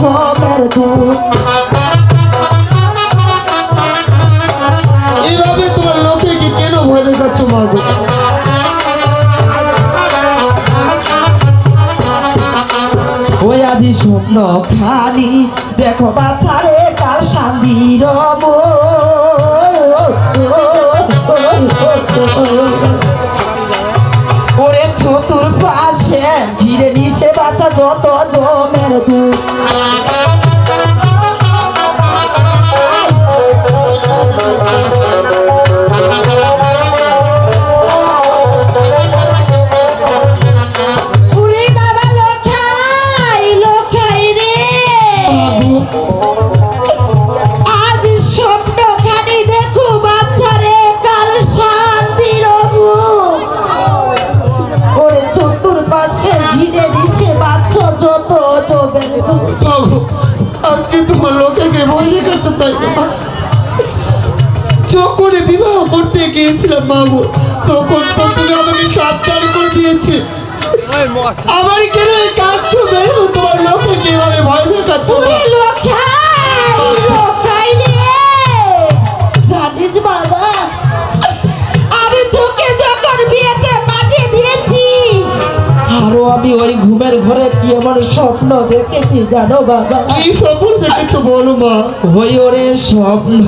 জমের দুধ। এইভাবে তোমার লোকে কি কেন ভয় দেখাচ্ছ মা গো? ওই আদি স্বপ্ন খালি দেখো বাচ্চারে কার শান্তির ওরে চতুর পাশে ঘিরে নিছে বাচ্চা যত জমের দুধ। আজকে তোমার লোকে ভয় দেখাচ্ছ তাই যখন বিবাহ করতে গিয়েছিলাম মা গো, তখন তো তুমি আমাকে সাবধান করে দিয়েছে। আমার কেন কাঁদছো দেখো তোমার লোকে কিভাবে ভয় দেখাচ্ছ? জানিস বাবা, আমি তোকে যখন বিয়েতে পাঠিয়ে দিয়েছি আরো আমি ওই ঘুমের ঘরে কি আমার স্বপ্ন দেখেছি জানো বাবা? কি স্বপ্ন দেখেছো বলো মা? ওই ওরে স্বপ্ন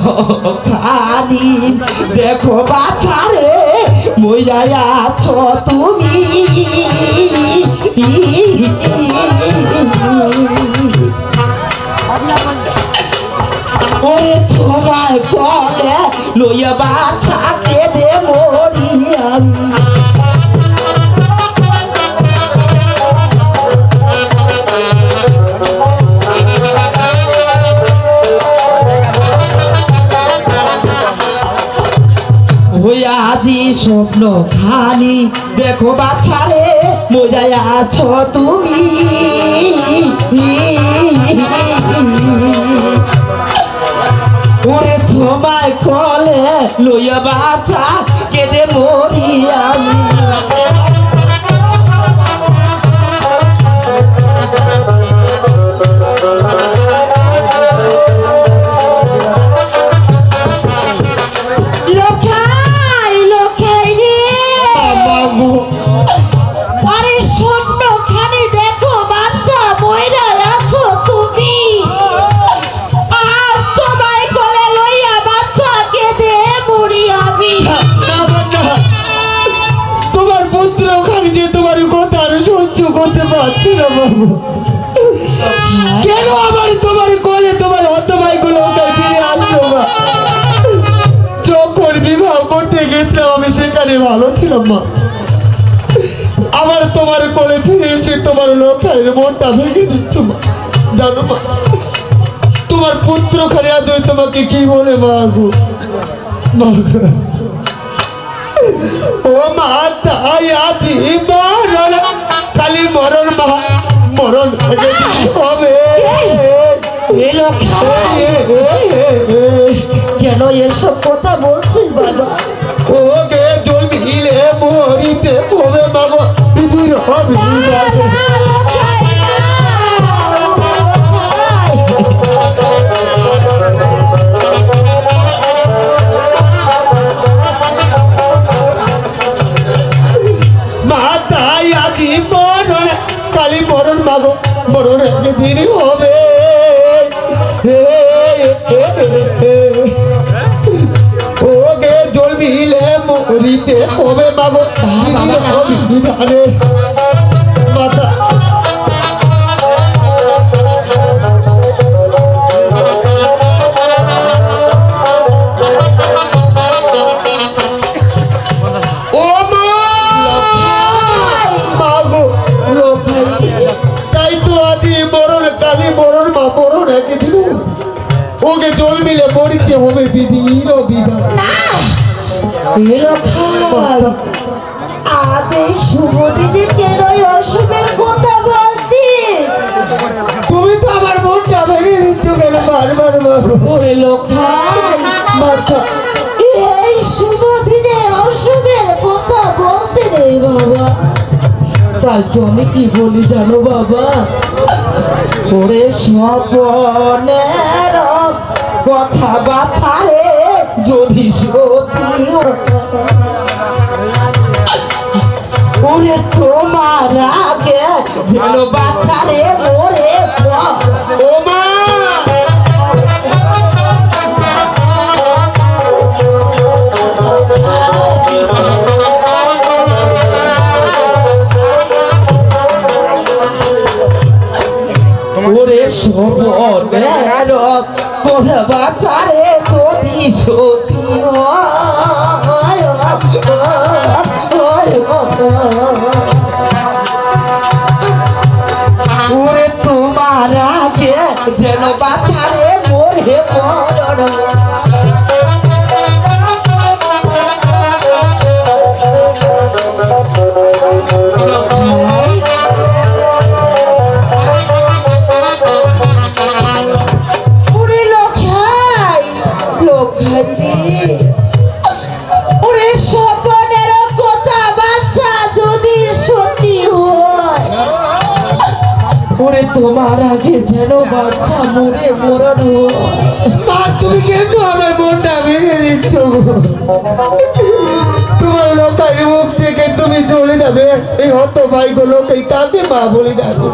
খালি দেখো বাচ্চারে মইরা আছো তুমি। ওরে তোমায় কলে লইয়া বাচ্চাকে দে মরি আমি। আজি স্বপ্ন খানি দেখো বাচ্চারে মইরা আছো তুমি। ওরে তোমায় কলে লইয়া বাচ্চা কেঁদে মরি আমি। কেন আবার তোমার কোলে তোমার হতভাই গুলো ফিরে আসছো? যখন বিবাহ করতে গেছিলাম আমি সেখানে ভালো ছিলাম মা, আবার তোমার কোলে ফিরে এসে তোমার লোকের মনটা ভেঙে দিচ্ছ মা। জানো মা, তোমার পুত্র খালি আজ তোমাকে কি বলে মা গো? ও মা তাই আজি মরণ খালি মরণ মা, মরণ হবে। কেন এসব কথা বলছিস বাবা? ওকে জল মিলে মরিতে হবে বাবা, বিধির হবে মাতাই আজি মরণ কালি মরণ মাগো, মরণ একদিন হবে। ওকে জল মিলে মরিতে হবে মাগো, বিধানে মাতা ওকে জল মিলে মরিতে হবে, বিধির বিধান। আজ এই শুভ দিনে কেন অশুভের কথা বলছিস? তুমি তো আমার মনটা ভেঙে দিচ্ছ কেন বারবার মাগো? ওরে লোখাই মাথা, এই শুভ দিনে অশুভের কথা বলতে নেই বাবা। তাই তো আমি কি বলি জানো বাবা? ওরে স্বপনের কথা বাথারে যদি সত্যি ওরে তোমার আগে যেন বাথারে মোরে ও মা ওরে স্বপনের কথা বাথারে যদি সত্যি ওরে তোমার আগে যেন বাথারে মোরে পড় ওরে লখাই লখাই রে ওরে স্বপনের কথা বাচ্চা যদি সত্যি হয় ওরে তোমার আগে যেন বাচ্চা মরে মরণ মা তুমি কেন আমার মনটা ভেঙে দিচ্ছ গো? তোমার লোকের মুখ থেকে তুমি চলে যাবে এই হত ভাই গো লোকে কাকে মা বলি ডাকো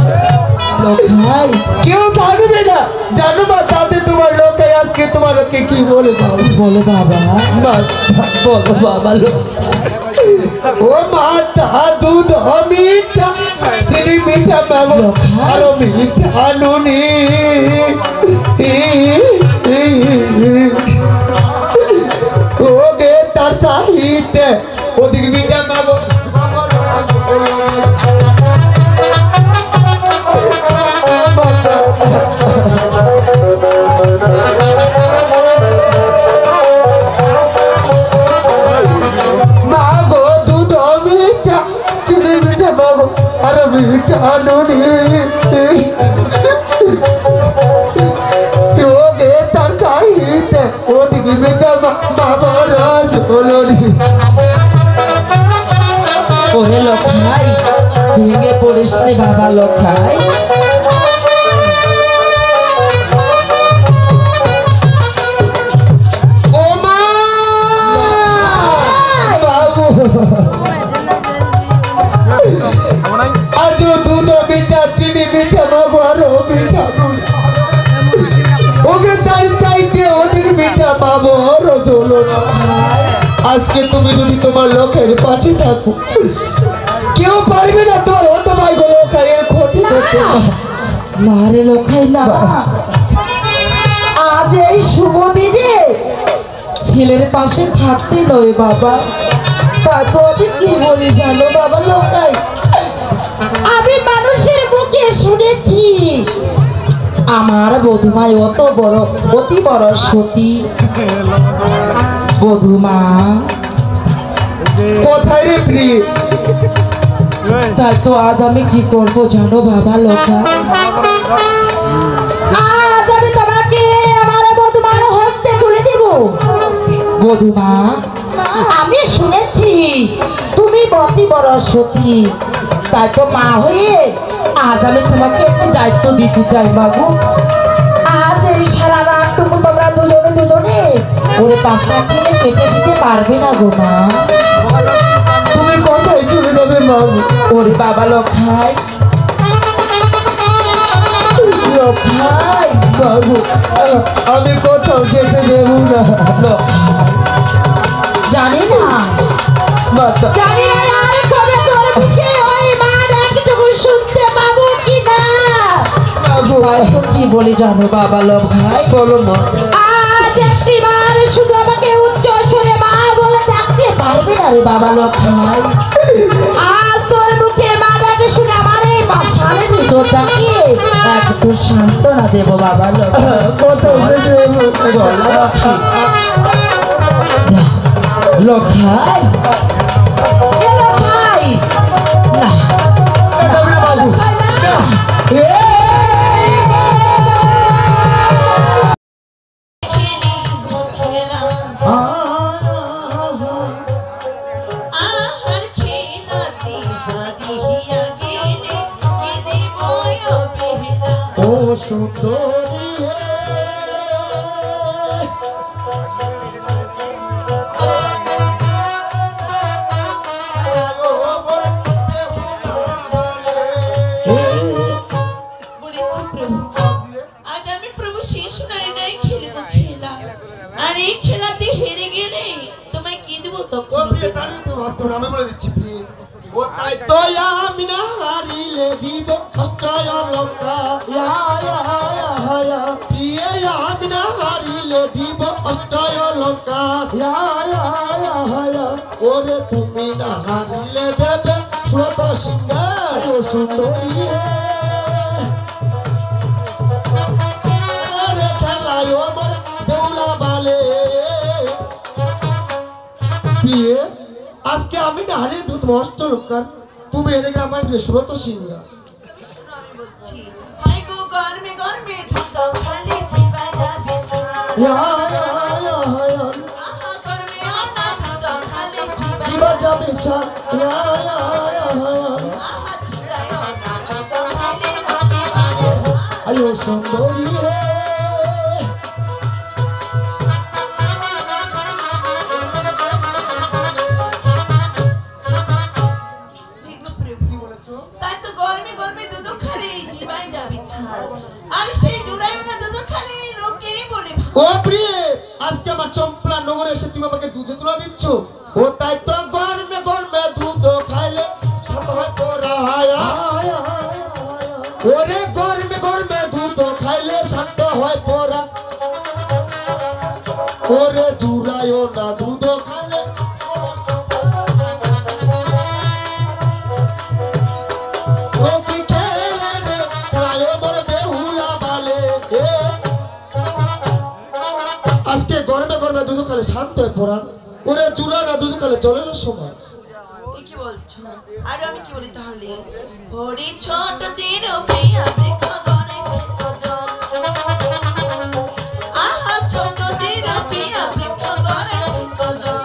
লখাই কেউ থাকবে না জানো মা তাতে তোমার লোকে আজকে তোমাকে কি বলে দাও বলো বাবা মা বলো বাবা ও মা তা দুধ মিঠা চিনি মিঠা মাগো আরো মিঠা নুনি ওগে তার চাহিতে ওদিক মিঠা মাগো মাগো দুধ মিঠা চিনি মিঠা মাগো আরো মিঠা নুনি ওগে তার চাহিতে ওদিক মিঠা বাবার ঝোলনি ওহে লখাই ভেঙে পড়িস নি বাবা লখাই ও মা বাবু আজ দুধ মিঠা চিনি মিঠা মাগো আরো মিঠা নুনি ওকে তার চাইতে ওদিক মিঠা পাবো রোজলো আজকে তুমি যদি তোমার লোকের পাশে থাকো কেউ পারবে না তোমার হতো ভাই গো লোকের ক্ষতি করতে না রে লখাই না আজ এই শুভ দিনে ছেলের পাশে থাকতে নয় বাবা তা তো আমি কি বলি জানো বাবা লখাই আমি মানুষের মুখে শুনেছি আমার বধুমাই অতি বড় সতী বধুমা কোথায় রে প্রিয় তাই তো আজ আমি কি করবো জানো বাবা লখা আজ আমি তোমাকে আমার বধুমার হস্তে তুলে দেব বধুমা আমি শুনেছি তুমি অতি বড় সতী তাই তো মা হয়ে আজ আমি তোমাকে একটি দায়িত্ব দিতে চাই বাবু আজ এই সারা রাতটুকু তোমরা দুজনে ওরে পাশা খেলে কেটে দিতে পারবে না গো মা তুমি কোথায় চলে যাবে মা ওরে বাবা লখাই লখাই বাবু আমি কোথাও যেতে দেবো না জানি না মাতা জানি না আর কবে তোর মুখে ওই মা ডাকটুকু শুনতে পাবো কি না বাবু এখন কি বলি জানো বাবা লখাই বলো মা আজ একটি বার শুধু আমাকে উচ্চ স্বরে মা বলে ডাকতে পারবে না রে বাবা লখাই আজ তোর মুখে মা ডাকে শুনে আমার এই পাশারে ভিতরটাকে একটু সান্ত্বনা দেবো বাবা লখাই কোথাও যেতে দেবো লখাই লখাই না বাবু আহার খেয়ে নাতি হারিয়া গেলে কেঁদে বয় বেহলা সুন্দরী হে বলেছি প্রভু আজ আমি প্রভু শেষ নারী নাই খেলবো খেলা আর এই খেলাতে হেরে গেলে তোমায় কি দেবো তখন আমি বলে দিচ্ছি প্রিয় ও তাই তো আমি না হারিলে দিব অষ্টয় লঙ্কা প্রিয় আমি না হারিলে দিব অষ্টয় লঙ্কা ওরে তুমি না হারিলে দেবে শ্রোত সিংহার সুন্দরী খেলায় ওমর বেউলা বালে প্রিয় আজকে আমি না হারিয়ে দেবো তোমার অষ্ট লঙ্কার তুমি এদিকে আমার শ্রোত সিংহা শোনো আমি বলছি হাই গো গরমে গরমে দুটো খালি জিবাইটা বেছান আহা গরমে আনা দুটো খালি জীবা যাবে চা আহা চুড়ায় আনা দুটো খালি জিবাইটা আয়ো সুন্দরী রে তাই তো গরমে গরমে দুধ খালি জিবাইটা বিছাল আর সেই জুড়াই না দুধ খালি লোকে বলে ও প্রিয়ে আজকে আমার চম্পলা নগরে এসে তুমি আমাকে দুধে তুলা দিচ্ছ ও তাই তো গরমে গরমে দুধ খাইলে সাত হয় পড়া ওরে গরমে গরমে দুধ খাইলে শান্ত হয় পড়া ওরে জুড়াইও না দুধ খাইলে ও কি খেলে রে খেলায় মোর বেহুলা বালে আজকে গরমে গরমে দুধ খালে শান্ত হয়ে পড়ান ওরে চুলা না দুধ খালে জলের সময় এই কি বলছো আর আমি কি বলি তাহলে ওরে ছোট দিন প্রিয়া বৃক্ষ গড়েছে কজন আহা ছোট দিন প্রিয়া বৃক্ষ গড়েছে কজন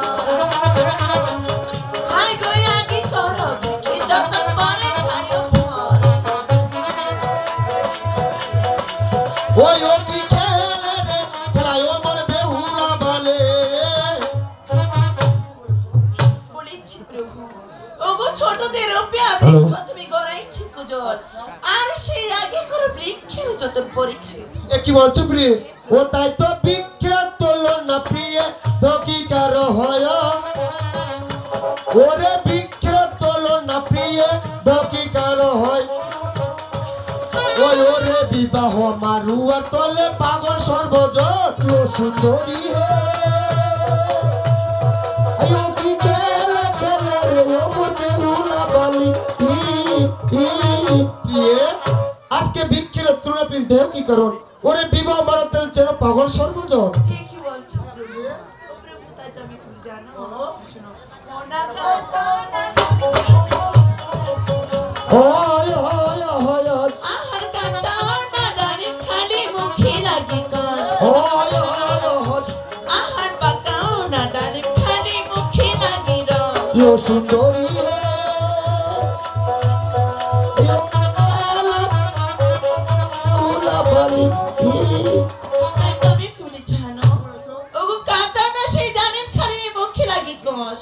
হাই গো আগে করো দেখি যতন পরে খাইও ফল ওই ও কি খেলে রে খেলায় মোর বেহুলা বালে বলেছি প্রভু ওগো ছোটদের প্রিয়া বৃক্ষ তুমি গড়াইছে কজন আর সেই আগে করো বৃক্ষের যতন পরে খাইও এ কি বলছো প্রিয় ও তাই তো বিখ্যাত তোল না প্রিয় দকি কারো হয় ওরে বিখ্যাত তোল না প্রিয় দকি কারো হয় ওই ওরে বিবাহ মারুয়া তলে পাগল সর্বজট ও সুন্দরী হে আয়ো কি খেলা খেলা রে ও মতে উলা বালি প্রিয় আজকে বিখ্যাত তুলনা প্রিয় দেহ কি করুন ওরে বিবাহ মারাতে যেন পাগল সর্বজন এই কি বলছো প্রভু ও প্রভু তাই তো আমি খুলে জানো শোনো মোনা কাটা হয় হয় হয় আহার কাটা না ডারে খালি মুখে লাগে কষ হয় হয় আহার পাকাও না ডারে খালি মুখে লাগে রস ইয়ো সুন্দরী রে ইয়ো উলা বালি তাই তো আমি খুলে জানো ওগো কাটা না সেই ডালে খালি মুখে লাগে কষ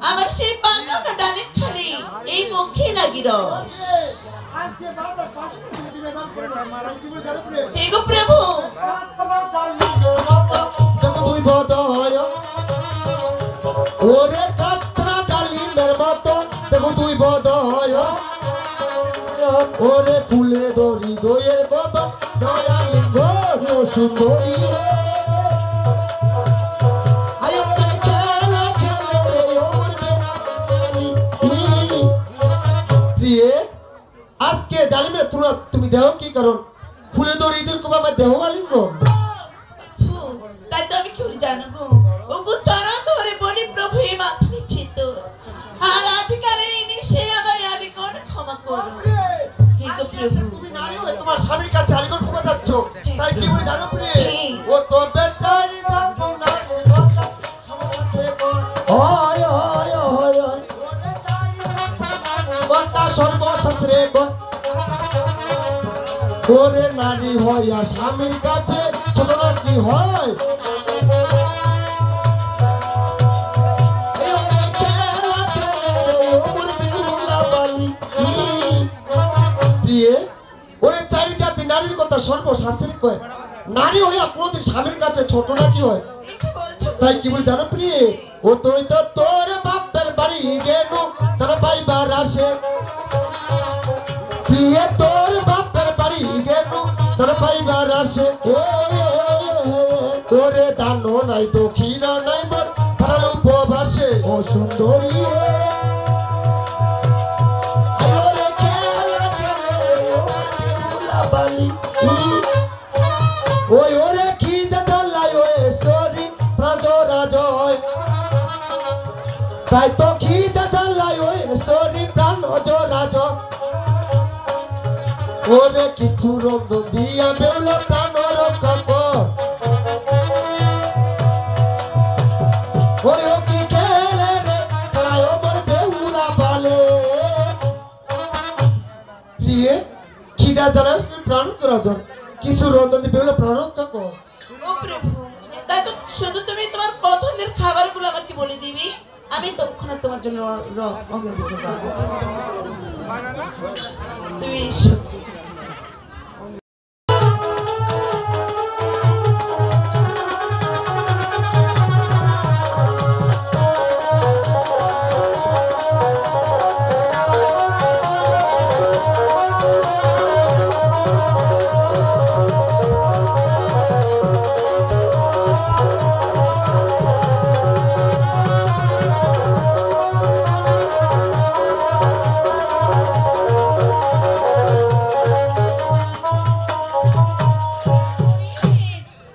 আবার সেই পাকাও না ডালে খালি এই মুখে লাগে রস এগো প্রভু দেখো তুই বদ হয় ওরে কাতরা ডালিমের মতো দেখো তুই বদ হয় ওরে ফুলে দড়ি দইয়ের বাবা দয়ালিঙ্গ ও সুন্দরী রে আয়ো খেলা খেলা রে ওর প্রিয়ে আজকে ডালিমের তুলা তুমি দেহ কি কারণ ফুলে দড়ি ঈদের কোবা আমার দেহ আলিঙ্গ তাই তো আমি কি বলি জানো গো ওগো চরণ ধরে বলি প্রভু এই মাথা নিচ্ছে তো আর আজকাল এই নিশে আমায় আদি কোন ক্ষমা করো হে গো প্রভু তুমি নারী হয়ে তোমার স্বামীর কাছে আলিঙ্গন ক্ষমা যাচ্ছ তাই কি বলে জানো প্রিয়ে হ্যাঁ। ও তো বেচারি জানতো না হয় হয় হয় কথা সর্বশাস্ত্রে ওরে নারী হইয়া স্বামীর কাছে ছোট নাকি হয় প্রিয়ে ওরে চারি জাতি নারীর কথা সর্বশাস্ত্রে কয় নারী হইয়া কোনদিন স্বামীর কাছে ছোট নাকি হয় কি বলছো তাই কি বলে জানো প্রিয়ে ও তুই তো তোর বাপের বাড়ি গেল তার পাইবার আসে প্রিয়ে তোর বাপের বাড়ি গেল তার পাইবার আসে তোরে দানো নাই দক্ষিণা নাই মোর তার উপবাসে ও সুন্দরী ওই ওরে কি দালাই ওই সরি রাজরাজয় তাই তো কি দালাই ওই সরি প্রাণ রাজ ওরে কিছু রোগ দিয়া বেউল প্রাণ রক্ষা কর ওই ও কি খেলে রে তাই ওর বেউলা পালে প্রিয়ে কি দালাই প্রাণ রাজ কিছু রন্ধন বেউল প্রাণ রক্ষা কর ও প্রভু তাই তো শুধু তুমি তোমার পছন্দের খাবারগুলো আমাকে বলে দিবি আমি তৎক্ষণাৎ তোমার জন্য অগ্রগতি করব তুমি এসো।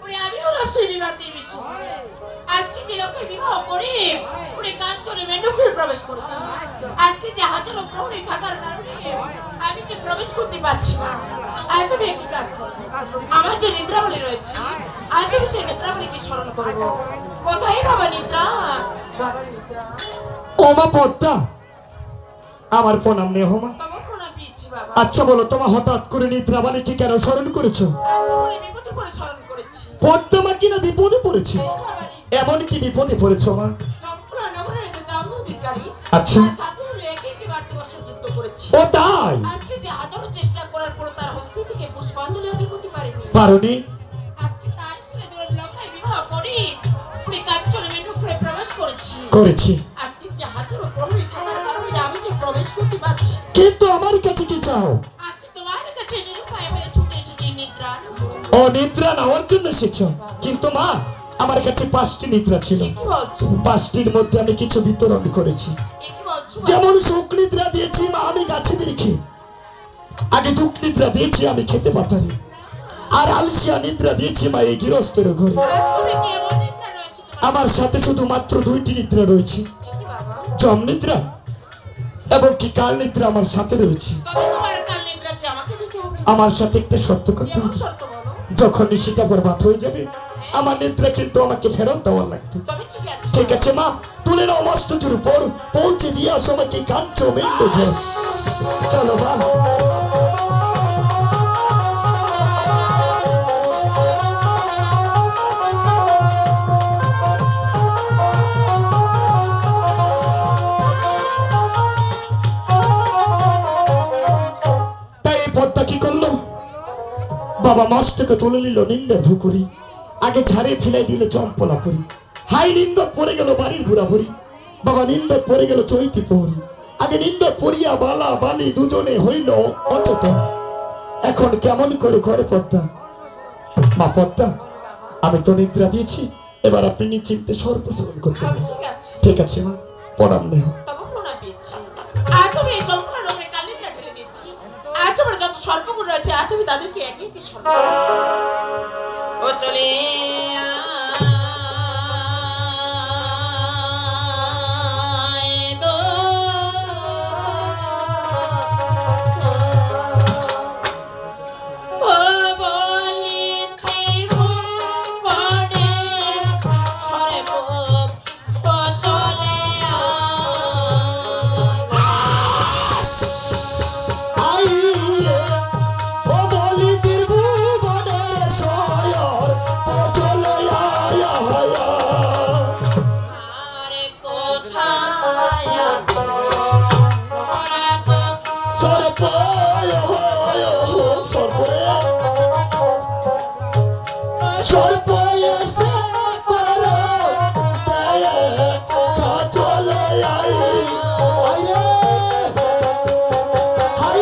ওরে আমি হলাম সেই বিবাদের বিষ্ণু আজকে যে লোকের বিবাহ করে ওরে কাজ চলে মেন্ডুকুরে প্রবেশ করেছি আজকে যে হাজারো প্রহরী থাকার কারণে আমি যে প্রবেশ করতে পারছি না আজ আমি একটি কাজ করবো আমার যে নিদ্রাবলী রয়েছে আজ আমি সেই নিদ্রাবলীকে স্মরণ করবো কোথায় বাবা নিদ্রা বাবা নিদ্রা ওমা পদ্মা আমার প্রণাম নেহমা বাবা প্রণাম পেয়েছি বাবা আচ্ছা বলো তোমার হঠাৎ করে নিদ্রাবালিকে কেন স্মরণ করেছো আচ্ছা বলে বিপদে পড়ে স্মরণ করেছি পদ্মা মা কিনা বিপদে পড়েছে এই বাবা নিদ্রা এমন কি বিপদে পড়েছো মা চম্পলা নগরের যে জামদুধিকারী আচ্ছা। তার সাথে হলো একে বাড়তি বছর যুদ্ধ করেছি ও তাই আজকে যে হাজারো চেষ্টা করার পর তার হস্ত থেকে পুষ্পাঞ্জলি আদি করতে পারিনি পারোনি আজকে তার ছেলে দুই লক্ষায় বিবাহ করে পুরী কাঞ্চনে মেন্ডুপুরে প্রবেশ করেছি করেছি আজকে যে হাজারো প্রহরী থাকার কারণে আমি যে প্রবেশ করতে পারছি কিন্তু আমার কাছে কি চাও আজকে তোমার কাছে নিরুপায় হয়ে ছুটে এসেছি নিদ্রা ও নিদ্রা নেওয়ার জন্য এসেছো কিন্তু মা আমার কাছে 5টি নিদ্রা ছিল কি বলছো 5টির মধ্যে আমি কিছু বিতরণ করেছি কি বলছো যেমন সুখ নিদ্রা দিয়েছি মা আমি গাছে বিরিখে আগে দুঃখ নিদ্রা দিয়েছি আমি খেতে পাতারি আর আলসিয়া নিদ্রা দিয়েছি মা এই গৃহস্থের ঘরে আজ তুমি কি এমন নিদ্রা রয়েছে তোমার আমার সাথে শুধু মাত্র 2টি নিদ্রা রয়েছে কি বাবা জম নিদ্রা এবং কি কাল নিদ্রা আমার সাথে রয়েছে তবে তোমার কাল নিদ্রা যে আমাকে দিতে হবে আমার সাথে একটা সত্য কথা কেমন শর্ত বলো যখন নিশিটা বরবাদ হয়ে যাবে আমার নিদ্রা কিন্তু আমাকে ফেরত দেওয়ার লাগবে তবে ঠিক আছে ঠিক আছে মা তুলে নাও মস্তকের উপর পৌঁছে দিয়ে আসো আমাকে কাঞ্চ মেন্ডু ঘর চলো মা তাই এই পদ্মা কি করলো বাবা মস্তকে তুলে নিল নিন্দের ধুকুরি আগে ঝাড়ে ফেলে দিল চম্পলা করি হাই নিন্দ পড়ে গেল বাড়ির বুড়া ভরি বাবা নিন্দ পড়ে গেল চৈতি প্রহরী আগে নিন্দ পড়িয়া বালা বালি দুজনে হইল অচেতন এখন কেমন করে ঘরে পদ্মা মা পদ্মা আমি তো নিদ্রা দিয়েছি এবার আপনি নিশ্চিন্তে সর্বস্বরণ করতে তবে পারেন। ঠিক আছে ঠিক আছে মা প্রণাম নেহ তবে প্রণাম পেয়েছি আজ আমি এই চম্পলা লোকের কাল নিদ্রা ঠেলে দিচ্ছি আজ আমার যত সর্বগুণ রয়েছে আজ আমি তাদেরকে একে একে স্মরণ করব। ও চলে আয় দো ও বলি ত্রিভুবনে সর্বপ ও চলে আই রে, ও বলি ত্রিভুবনে সর্প এসে করো দয়া চলে আই আরে হাই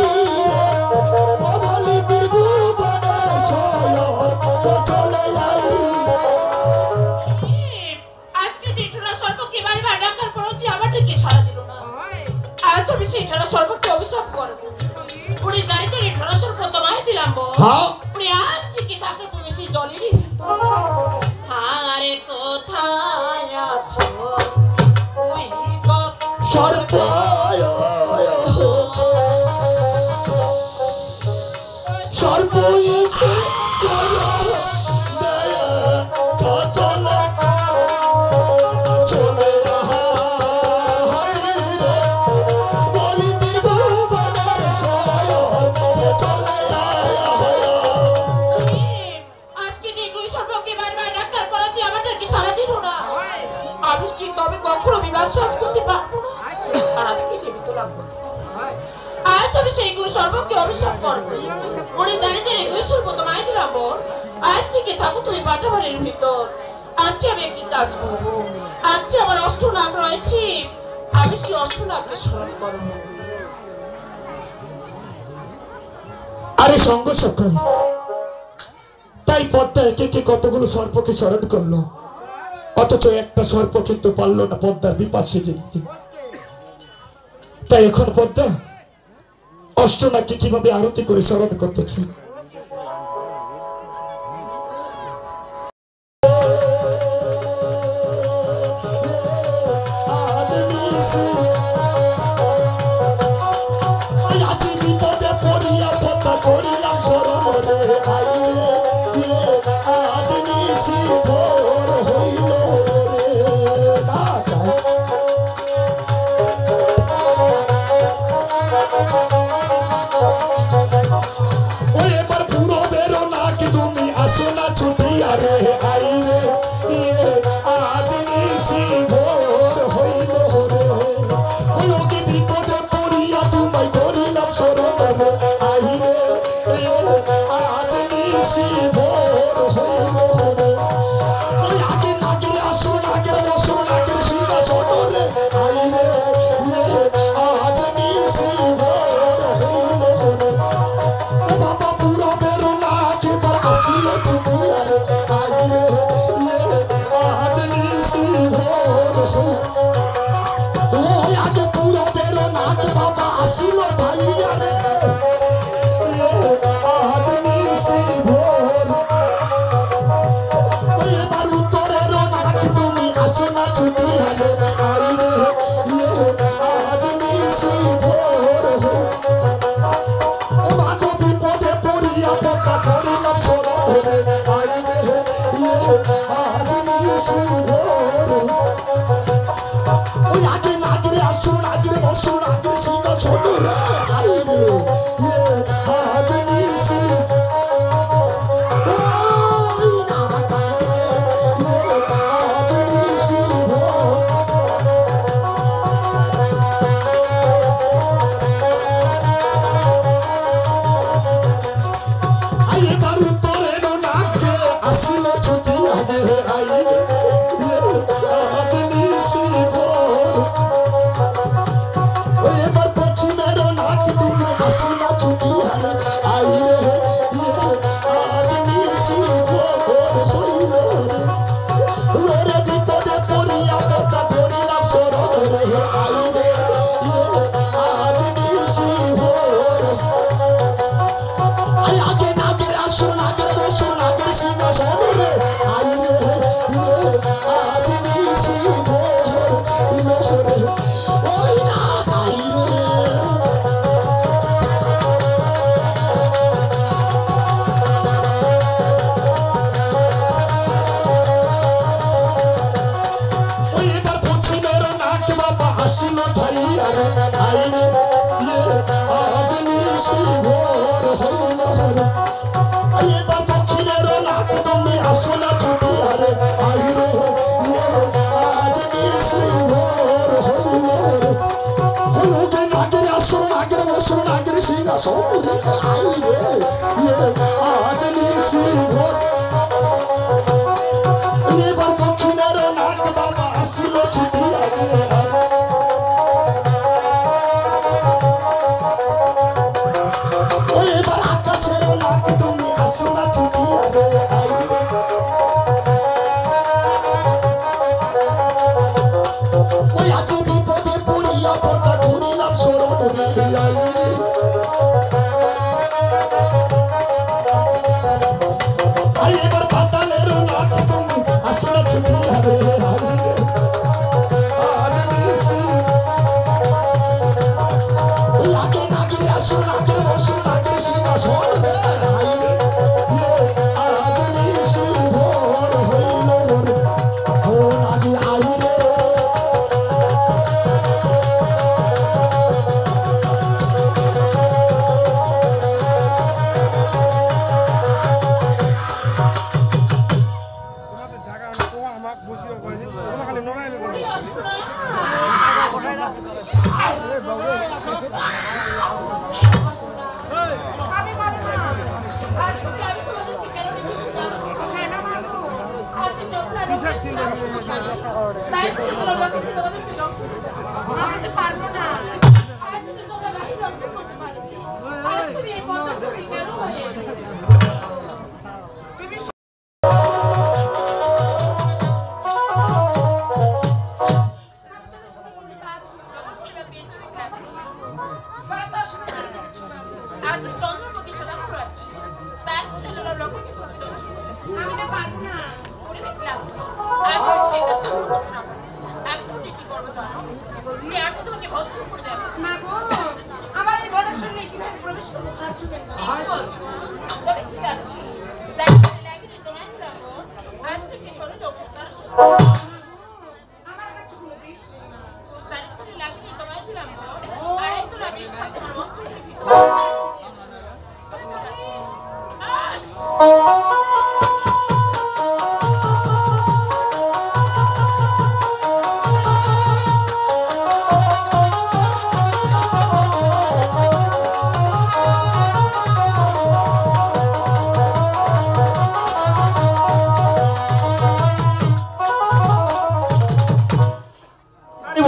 বলি দিবু বনে সয়র চলে আই আজকে যে ঠোরা সর্বকে বারবার ডাকার পরও যে আমার দিকে সাড়া দিল না। আজ আমি সেই ঠোরা সর্বকে অভিশাপ করবো। উনি গাড়ি চড়ে ঠোরা সর্ব তোমায় দিলাম বল। হ্যাঁ উনি আজ থেকে থাকে তুমি সেই জলেরই ভিতর। আরে কোথায় আছো ওই গো সর্প সর্প এসে করো দয়া চলে চলে হাই রে বলি দিবু বনে সয়র চলে আয় আজকে যে দুই সর্বকে বারবার ডাকার পরও যে আমাদেরকে সাড়া দিল না। আমি কি তবে কখনো বিবাদ সাজ করতে পারবো না। আর আমি কি জীবিত লাভ করতে পারবো না। আজ আমি সেই দুই সর্বকে অভিশাপ করবো। উনি জানে যে এই দুই সর্ব তোমায় দিলাম বল। আজ থেকে থাকো তুমি বাটাবাড়ির ভিতর। আজকে আমি একটি কাজ করবো। আজকে আমার অষ্টনাগ রয়েছে। আমি সেই অষ্টনাগকে স্মরণ করবো। আরে সঙ্গ সকাল তাই পদ্মা একে একে কতগুলো সর্পকে স্মরণ করলো, অথচ একটা সর্প কিন্তু পারলো না পদ্মার বিপাদ সেজে দিতে। তাই এখন পদ্মা অষ্টনাগকে কিভাবে আরতি করে স্মরণ করতেছে। আই এবার পাতালের নাক তুমি আসলে ছুটি হবে আজ নিশি লাগে নাকি আসো নাকি বসো নাকি সিনা শোন আজ নিশি ভোর হইল ও নাকি আইরে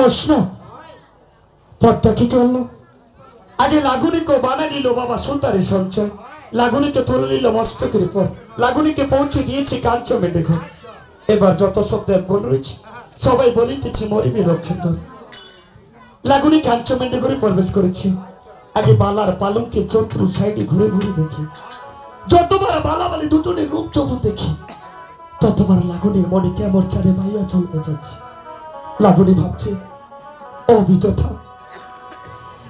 প্রশ্ন পথটা কি করলো আগে লাগুনিকে বানা নিল বাবা সুতারে সঞ্চয় লাগুনিকে তুলে নিল মস্তকের পর লাগুনিকে পৌঁছে দিয়েছে কাঞ্চনে দেখো এবার যত শব্দ গুণ রয়েছে সবাই বলিতেছে মরিবি লক্ষেন্দর লাগুনি কাঞ্চমেন্ডে করে প্রবেশ করেছে আগে বালার পালঙ্কে চতুর সাইডে ঘুরে ঘুরে দেখি যতবার বালা বালি দুজনের রূপ যখন দেখি ততবার লাগুনির মনে কেমন চারে মাইয়া চলবে যাচ্ছে লাগুনি ভাবছে ও বিধবা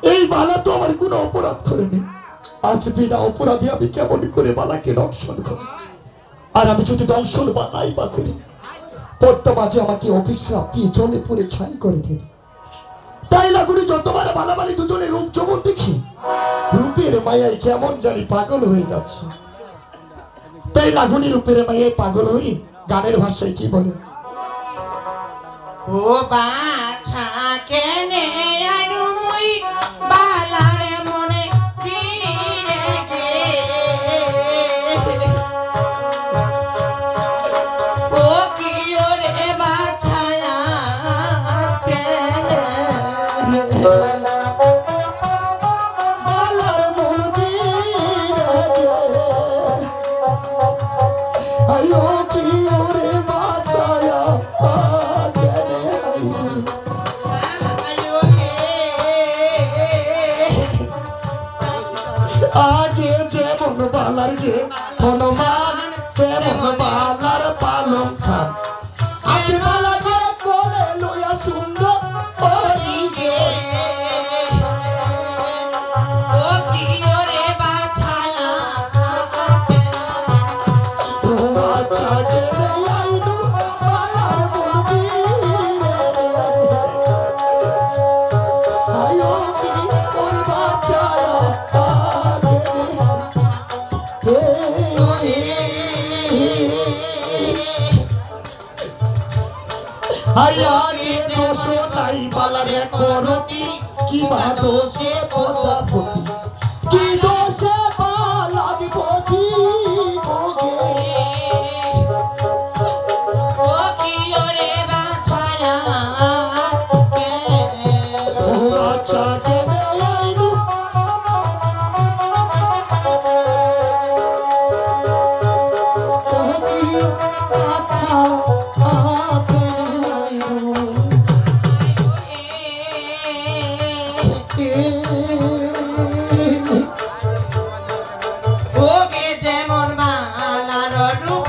এই বালা তো আমার কোনো অপরাধ করেনি আজ বিনা অপরাধী আমি কেমন করে বালাকে দংশন করি আর আমি যদি দংশন বা নাই বা করি পদ্মা মাঝে আমাকে অভিশ্রাপ দিয়ে জলে পড়ে ছাই করে দেবে তাই লাগুনি যতবার বালাবালি দুজনের রূপ যৌবন দেখি রূপের মায়ায় কেমন জানি পাগল হয়ে যাচ্ছে তাই লাগুনি রূপের মায়ায় পাগল হয়ে গানের ভাষায় কি বলে ও বাছা কেনে আনু মুই বালারে মনে ফিরে গে ও কি ওরে বাছায়া বালার মন্দির আয়ো কি ওরে বাঁচায়া আগে যেমন বালার গে হনুমান তেমন বালার পালং খান আগে বালা গে কোলে লইয়া সুন্দর ওরি গে ও কি ওরে বাছায়া বাচ্চা গে রে আইনু বালার মন্দিরে আয়ো কি ওর বাঁচায়া আয়ারে দোষ নাই বালারে করতি কি বা দোষে পদাপতি কি দোষে বালাগ পতি ভোগে ও কি ওরে বাছায়া ও আচ্ছা কে আইনু ওকে যেমন বালার রূপ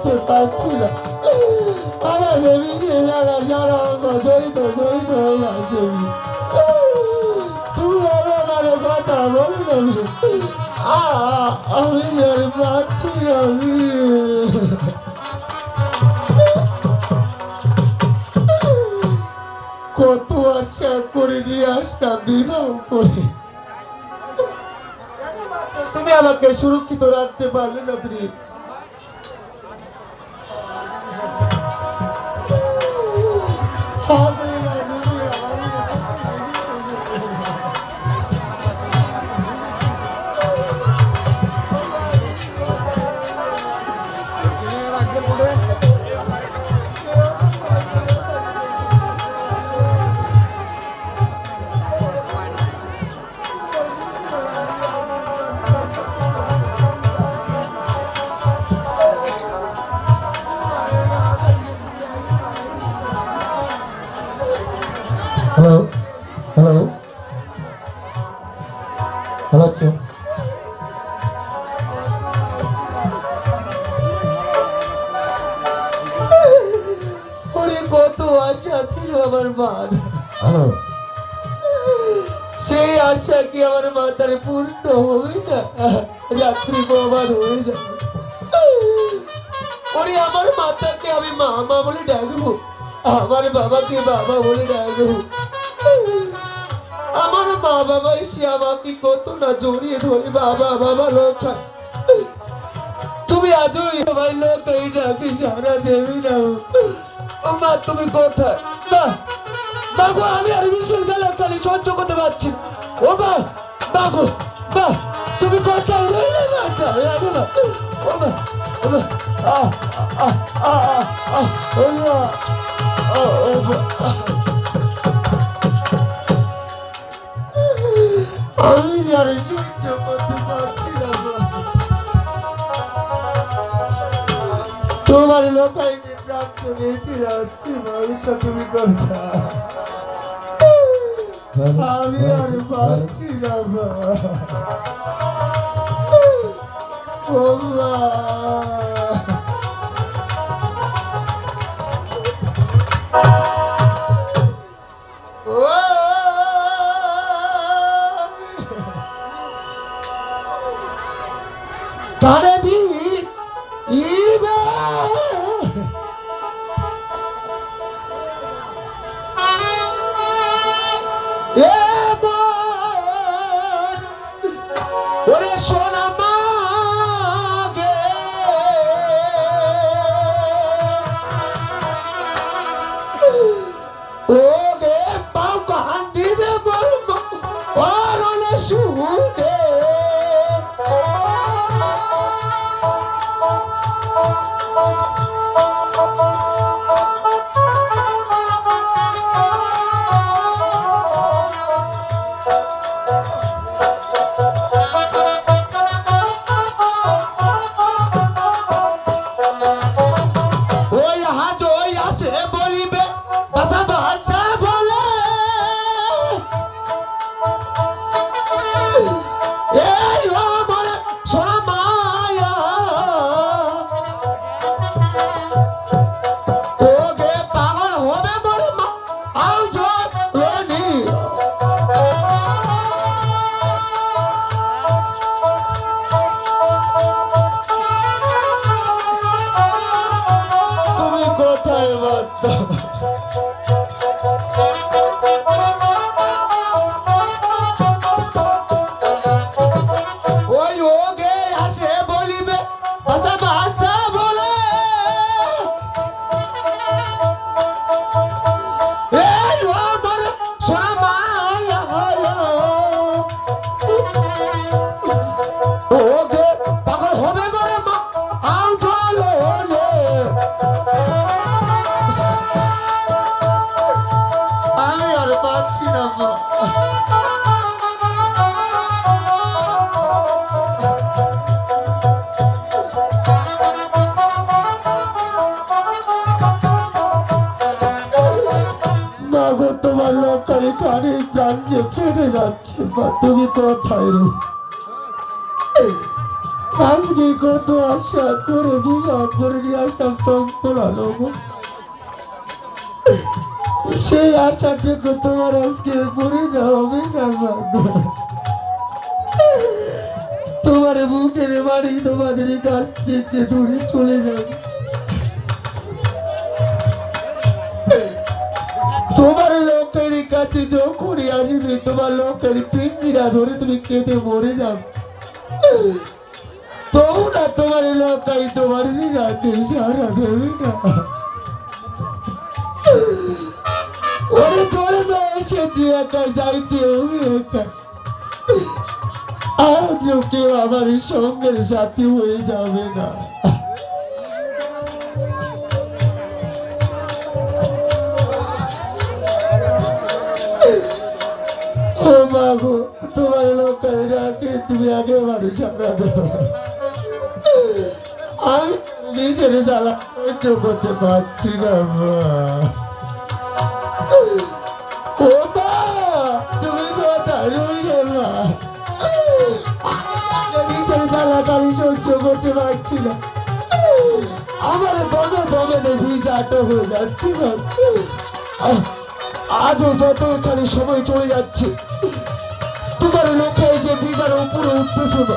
করতে পারছি না। আমার বেবি সে জায়গা সারা জড়িত জড়িত হয়ে যাচ্ছে। তুমি আমার কথা বলবে আমি আর পাচ্ছি না। কত আশা করে নিয়ে আসলাম বিবাহ করে, তুমি আমাকে সুরক্ষিত রাখতে পারলে না প্রিয়। হ্যালো হ্যালো হ্যালো আচ্ছা ওরে কত আশা ছিল আমার মার। হ্যালো সেই আশা কি আমার মাতার পূর্ণ হবে না? রাত্রি প্রবাদ হয়ে যাবে। ওরে আমার মাতাকে আমি মামা বলে ডাকবো, আমার বাবাকে বাবা বলে ডাকবো। আমার মা বাবা এসে আমাকে কত না জড়িয়ে ধরে বাবা বাবা লোক। তুমি আজও সবাই লোক এই ডাকে সারা দেবে না। ও মা তুমি কোথায়? বাবু আমি আর বিশ্ববিদ্যালয় সহ্য করতে পারছি। ও মা বাবু মা তুমি কোথায় রইলে? ও মা ও মা আমি যারা সহ্য করতে পারছি না। তোমার লোকাই যে প্রাপ্ত নিয়েছি রাখছি মানুষটা তুমি কথা আমি আর পারছি না। ও মা কানে দি ইবে এ ওরে সোনা মাগে ওগে পাও কান দিবে বলব ওরে শুনে তোমার লোকের কানে প্রাণ যে ফেলে যাচ্ছে। তুমি কোথায় আজকে কত আশা করে বিবাহ করে নিয়ে আসলাম চম্পল আলো গো। সেই আশাটুকু তোমার আজকে পড়ে না হবে না মা গো। তোমার বুকের বাড়ি তোমাদের কাছ থেকে দূরে চলে যাবে। তোমার লোকের কাছে যখনই আসবে তোমার লোকের পিঞ্জিরা ধরে তুমি কেঁদে মরে যাবে। তবু না তোমার লোকাই তোমার দিঘাতে সারা দেবে না। ওরে তোর না এসেছি একা, যাইতে হবে একা। আজও কেউ আমার সঙ্গের সাথী হয়ে যাবে না। ও মা গো, তোমার লোকের ডাকে তুমি একেবারে সারা দেবে। আমি নিজের জ্বালা সহ্য করতে পারছি না মা। ও মা, তুমি কোথায় রইলে মা? নিজের জ্বালা কালি সহ্য করতে পারছি না। আমার বনে বনে ভিজা আটক হয়ে যাচ্ছি না। আজও যতখানি সময় চলে যাচ্ছে তোমার লোকে যে ভিজার উপরে উঠতেছে না।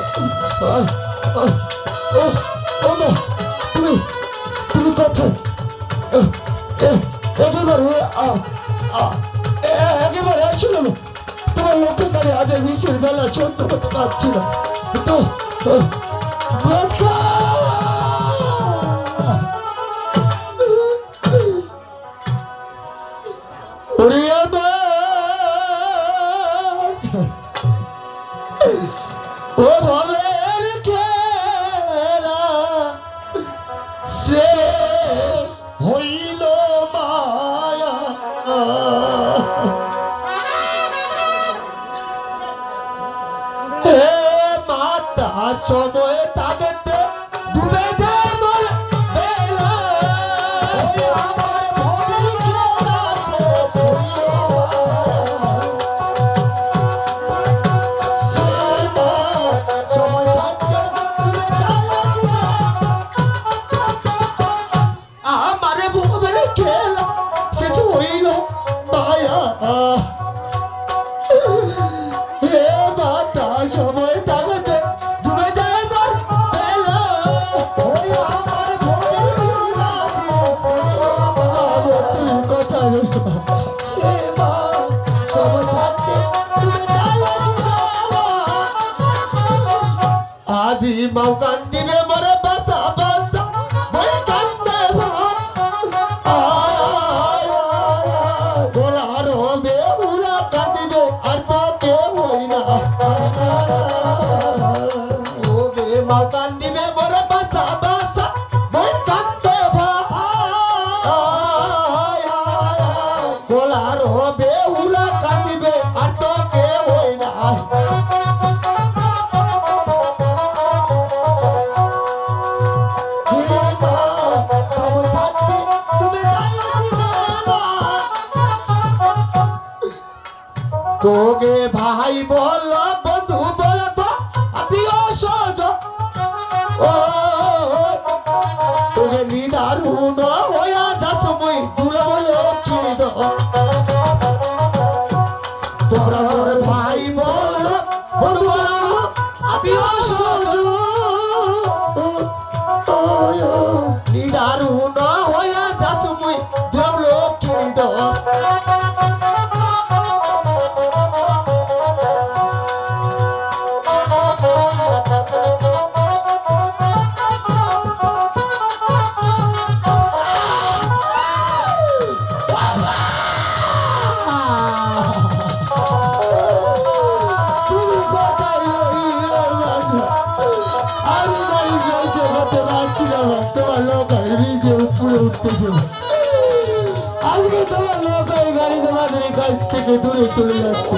তুমি তুমি কোথায়? একেবারে আসলে তোমার লোকের কাছে আজ বিশ্বের বেলা সহ্য করতে পারছি না। তো ও ভবের খেলা শেষ হইল মায়া। হে মাতা সময় তাদেরতে ডুবে যায় মোর বেলা। আমার ভবের খেলা শেষ হইল আজি মাও কান্দিবে মরে বাসা বাসা মই কান্দে গোলার হবে উড়া কান্দিবে আর তো কেউ হই না। ও বে মাও কান্দিবে মরে বাসা বাসা মই কান্দে গোলার হবে উড়া কান্দিবে আর তো কেউ হই না। তোকে ভাই বল বন্ধু বল তো আত্মীয় সজ ও তোকে নিদারুণ হইয়া যাস মুই দুর্বল লক্ষ্মীদ। তোরা তোর ভাই বল বন্ধু বল আত্মীয় সজ নিদারুণ হইয়া যাস মুই দুর্বল লক্ষ্মীদ। আজকে তোমার লোক এই গাড়ি তোমাদের কাছ থেকে দূরে চলে যাচ্ছে।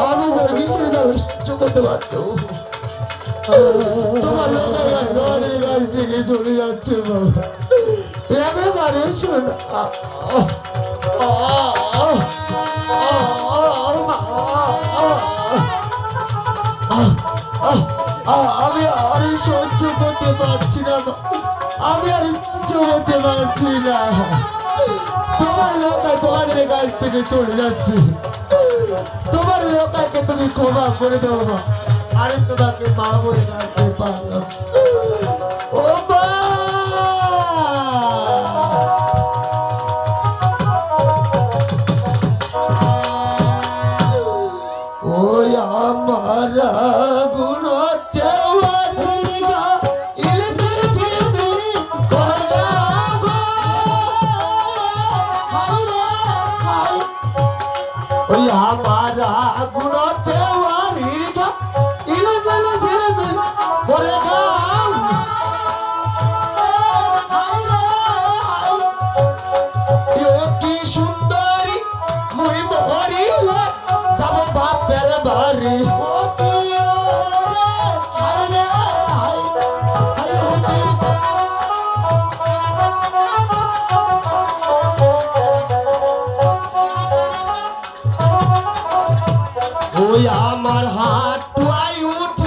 আমি বিশ্ব করতে পারতো তোমার লোক তোমাদের কাছ থেকে চলে যাচ্ছে বাবা। একেবারে শোন চলতে পারছি না মা। আমি আর চলতে পারছি না। তোমার লোকায় তোমাদের কাছ থেকে চলে যাচ্ছে। তোমার লোকাকে তুমি ক্ষমা করে দাও মা। আরে তোমাকে মা বলে ডাকতে পারলাম। ও মা, ওই আমার গুণ ওই আমার গুণ করে গাও কি সুন্দরী মুই মরি যাব বাপের বাড়ি। ওই আমার হাত টুয়াই উঠে